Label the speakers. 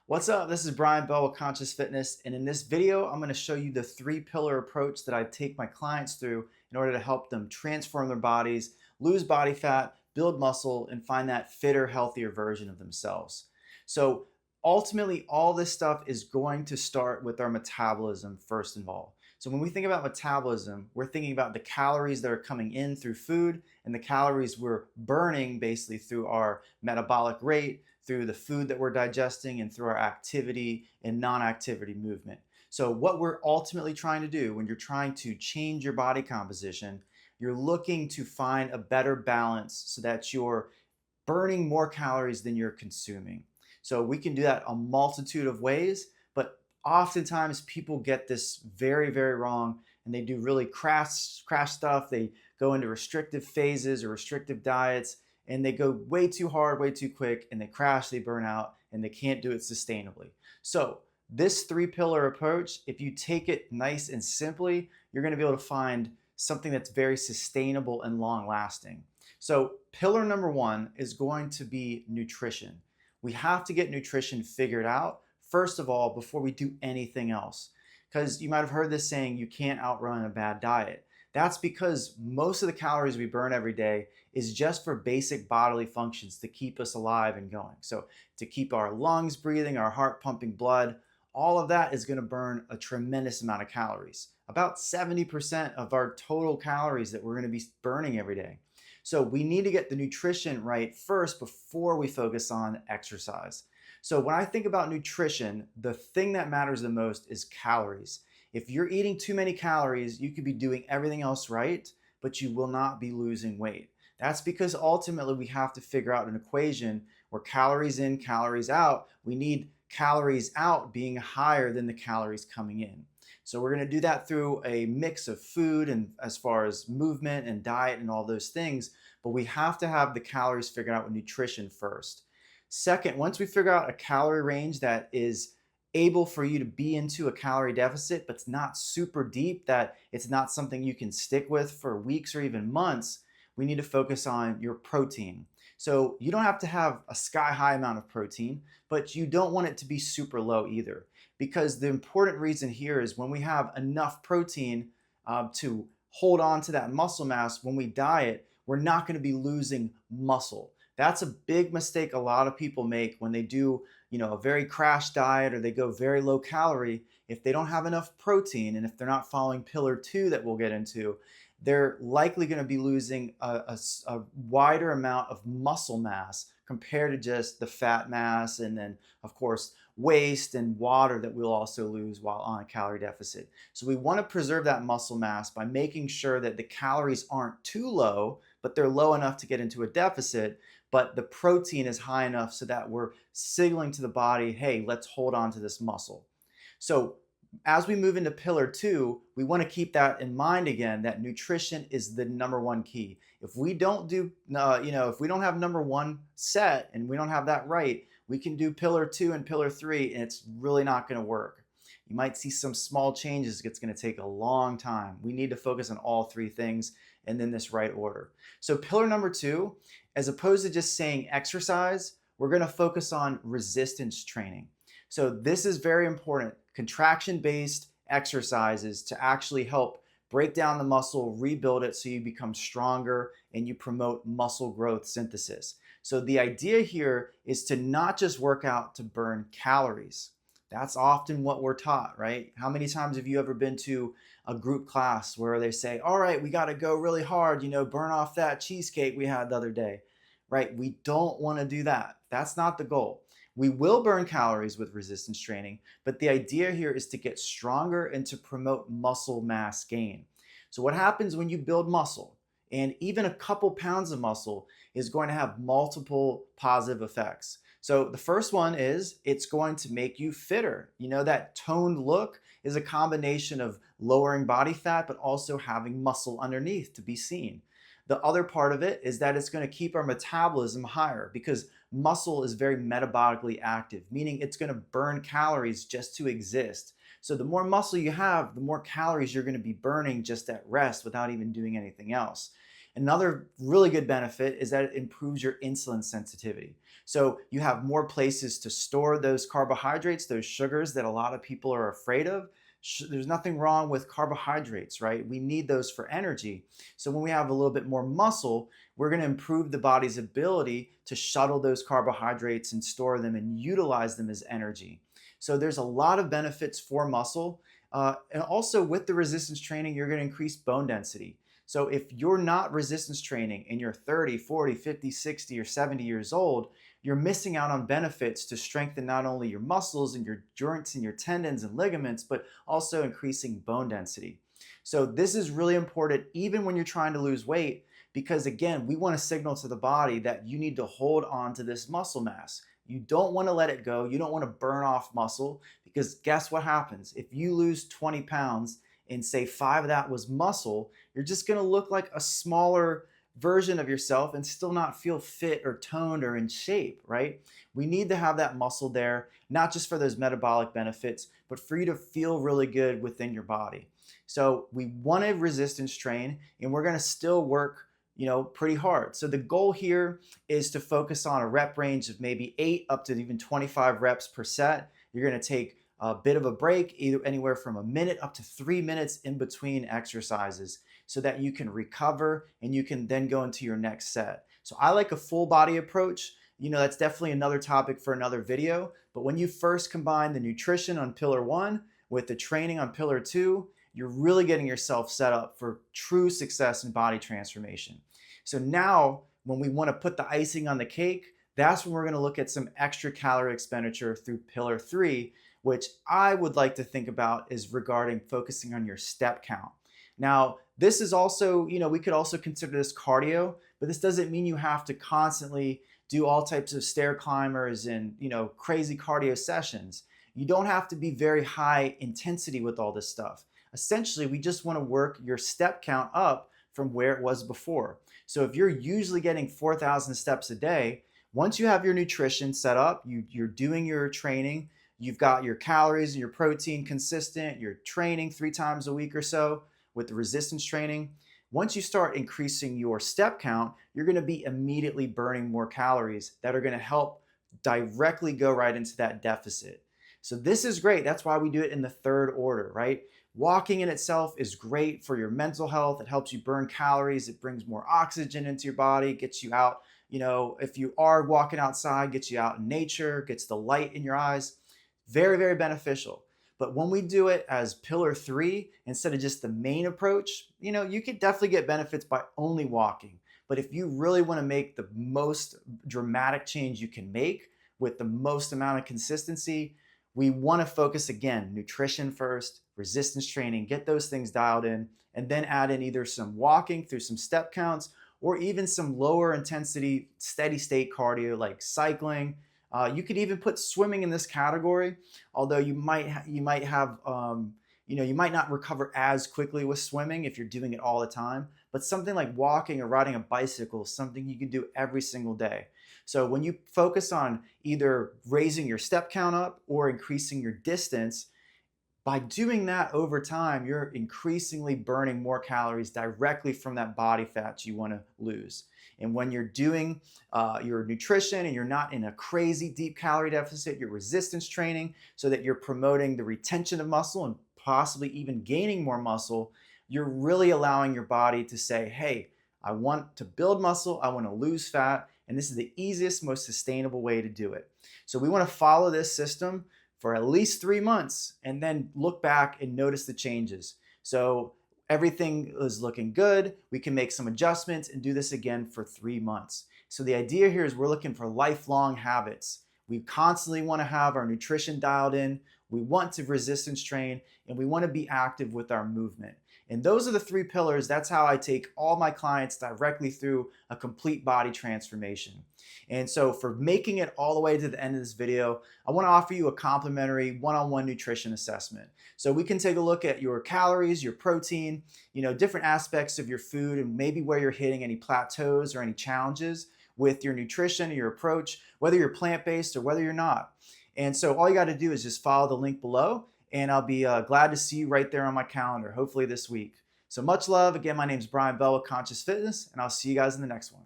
Speaker 1: What's up? This is Bryan with Conscious Fitness, and in this video, I'm going to show you the three-pillar approach that I take my clients through in order to help them transform their bodies, lose body fat, build muscle, and find that fitter, healthier version of themselves. So ultimately, all this stuff is going to start with our metabolism first of all. So when we think about metabolism, we're thinking about the calories that are coming in through food and the calories we're burning basically through our metabolic rate, through the food that we're digesting, and through our activity and non-activity movement. So what we're ultimately trying to do when you're trying to change your body composition, you're looking to find a better balance so that you're burning more calories than you're consuming. So we can do that a multitude of ways, but oftentimes people get this very, very wrong, and they do really crash stuff. They go into restrictive phases or restrictive diets, and they go way too hard, way too quick, and they crash, they burn out, and they can't do it sustainably. So this three-pillar approach, if you take it nice and simply, you're going to be able to find something that's very sustainable and long-lasting. So pillar number one is going to be nutrition. We have to get nutrition figured out, first of all, before we do anything else. Because you might have heard this saying, you can't outrun a bad diet. That's because most of the calories we burn every day is just for basic bodily functions to keep us alive and going. So to keep our lungs breathing, our heart pumping blood, all of that is going to burn a tremendous amount of calories. About 70% of our total calories that we're going to be burning every day. So we need to get the nutrition right first before we focus on exercise. So when I think about nutrition, the thing that matters the most is calories. If you're eating too many calories, you could be doing everything else right, but you will not be losing weight. That's because ultimately we have to figure out an equation where calories in, calories out. We need calories out being higher than the calories coming in. So we're going to do that through a mix of food and as far as movement and diet and all those things, but we have to have the calories figured out with nutrition first. Second, once we figure out a calorie range that is able for you to be into a calorie deficit, but it's not super deep, that it's not something you can stick with for weeks or even months, we need to focus on your protein. So you don't have to have a sky high amount of protein, but you don't want it to be super low either. Because the important reason here is when we have enough protein to hold on to that muscle mass, when we diet, we're not going to be losing muscle. That's a big mistake a lot of people make when they do, a very crash diet or they go very low calorie. If they don't have enough protein and if they're not following pillar two that we'll get into, they're likely going to be losing a wider amount of muscle mass compared to just the fat mass, and then of course waste and water that we'll also lose while on a calorie deficit. So we want to preserve that muscle mass by making sure that the calories aren't too low, but they're low enough to get into a deficit, but the protein is high enough so that we're signaling to the body, hey, let's hold on to this muscle. So as we move into pillar two, we want to keep that in mind again, that nutrition is the number one key. If we don't do, if we don't have number one set and we don't have that right, we can do pillar two and pillar three, and it's really not going to work. You might see some small changes. It's going to take a long time. We need to focus on all three things and then this right order. So pillar number two, as opposed to just saying exercise, we're going to focus on resistance training. So this is very important. Contraction-based exercises to actually help break down the muscle, rebuild it so you become stronger and you promote muscle growth synthesis. So the idea here is to not just work out to burn calories. That's often what we're taught, right? How many times have you ever been to a group class where they say, all right, we got to go really hard, burn off that cheesecake we had the other day, right? We don't want to do that. That's not the goal. We will burn calories with resistance training, but the idea here is to get stronger and to promote muscle mass gain. So what happens when you build muscle, and even a couple pounds of muscle is going to have multiple positive effects. So the first one is it's going to make you fitter. That toned look is a combination of lowering body fat, but also having muscle underneath to be seen. The other part of it is that it's going to keep our metabolism higher because muscle is very metabolically active, meaning it's going to burn calories just to exist. So the more muscle you have, the more calories you're going to be burning just at rest without even doing anything else. Another really good benefit is that it improves your insulin sensitivity. So you have more places to store those carbohydrates, those sugars that a lot of people are afraid of. There's nothing wrong with carbohydrates, right? We need those for energy. So when we have a little bit more muscle, we're going to improve the body's ability to shuttle those carbohydrates and store them and utilize them as energy. So there's a lot of benefits for muscle. And also with the resistance training, you're going to increase bone density. So if you're not resistance training and you're 30, 40, 50, 60, or 70 years old, you're missing out on benefits to strengthen not only your muscles and your joints and your tendons and ligaments, but also increasing bone density. So this is really important even when you're trying to lose weight, because again, we want to signal to the body that you need to hold on to this muscle mass. You don't want to let it go. You don't want to burn off muscle, because guess what happens? If you lose 20 pounds and say 5 of that was muscle, you're just going to look like a smaller version of yourself and still not feel fit or toned or in shape, right? We need to have that muscle there, not just for those metabolic benefits, but for you to feel really good within your body. So we want to resistance train, and we're going to still work, pretty hard. So the goal here is to focus on a rep range of maybe 8 up to even 25 reps per set. You're going to take a bit of a break, either anywhere from a minute up to 3 minutes in between exercises, so that you can recover and you can then go into your next set. So I like a full body approach. That's definitely another topic for another video. But when you first combine the nutrition on pillar 1 with the training on pillar 2, you're really getting yourself set up for true success in body transformation. So now when we want to put the icing on the cake, that's when we're going to look at some extra calorie expenditure through pillar 3, which I would like to think about is regarding focusing on your step count. Now, this is also, we could also consider this cardio, but this doesn't mean you have to constantly do all types of stair climbers and, crazy cardio sessions. You don't have to be very high intensity with all this stuff. Essentially, we just want to work your step count up from where it was before. So if you're usually getting 4,000 steps a day, once you have your nutrition set up, you're doing your training, you've got your calories and your protein consistent, you're training 3 times a week or so with the resistance training. Once you start increasing your step count, you're going to be immediately burning more calories that are going to help directly go right into that deficit. So this is great. That's why we do it in the 3rd order, right? Walking in itself is great for your mental health. It helps you burn calories. It brings more oxygen into your body, gets you out. If you are walking outside, gets you out in nature, gets the light in your eyes. Very, very beneficial. But when we do it as pillar 3, instead of just the main approach, you could definitely get benefits by only walking. But if you really want to make the most dramatic change you can make with the most amount of consistency, we want to focus again, nutrition first, resistance training, get those things dialed in, and then add in either some walking through some step counts or even some lower intensity, steady state cardio like cycling. You could even put swimming in this category, although you might not recover as quickly with swimming if you're doing it all the time. But something like walking or riding a bicycle is something you can do every single day. So when you focus on either raising your step count up or increasing your distance, by doing that over time, you're increasingly burning more calories directly from that body fat you want to lose. And when you're doing your nutrition and you're not in a crazy deep calorie deficit, your resistance training so that you're promoting the retention of muscle and possibly even gaining more muscle, you're really allowing your body to say, hey, I want to build muscle, I want to lose fat, and this is the easiest, most sustainable way to do it. So we want to follow this system for at least 3 months and then look back and notice the changes. So everything is looking good. We can make some adjustments and do this again for 3 months. So the idea here is we're looking for lifelong habits. We constantly want to have our nutrition dialed in. We want to resistance train, and we want to be active with our movement. And those are the 3 pillars. That's how I take all my clients directly through a complete body transformation. And so for making it all the way to the end of this video, I want to offer you a complimentary one-on-one nutrition assessment. So we can take a look at your calories, your protein, different aspects of your food, and maybe where you're hitting any plateaus or any challenges with your nutrition, your approach, whether you're plant-based or whether you're not. And so all you got to do is just follow the link below, and I'll be glad to see you right there on my calendar, hopefully this week. So much love. Again, my name is Bryan with Conscious Fitness, and I'll see you guys in the next one.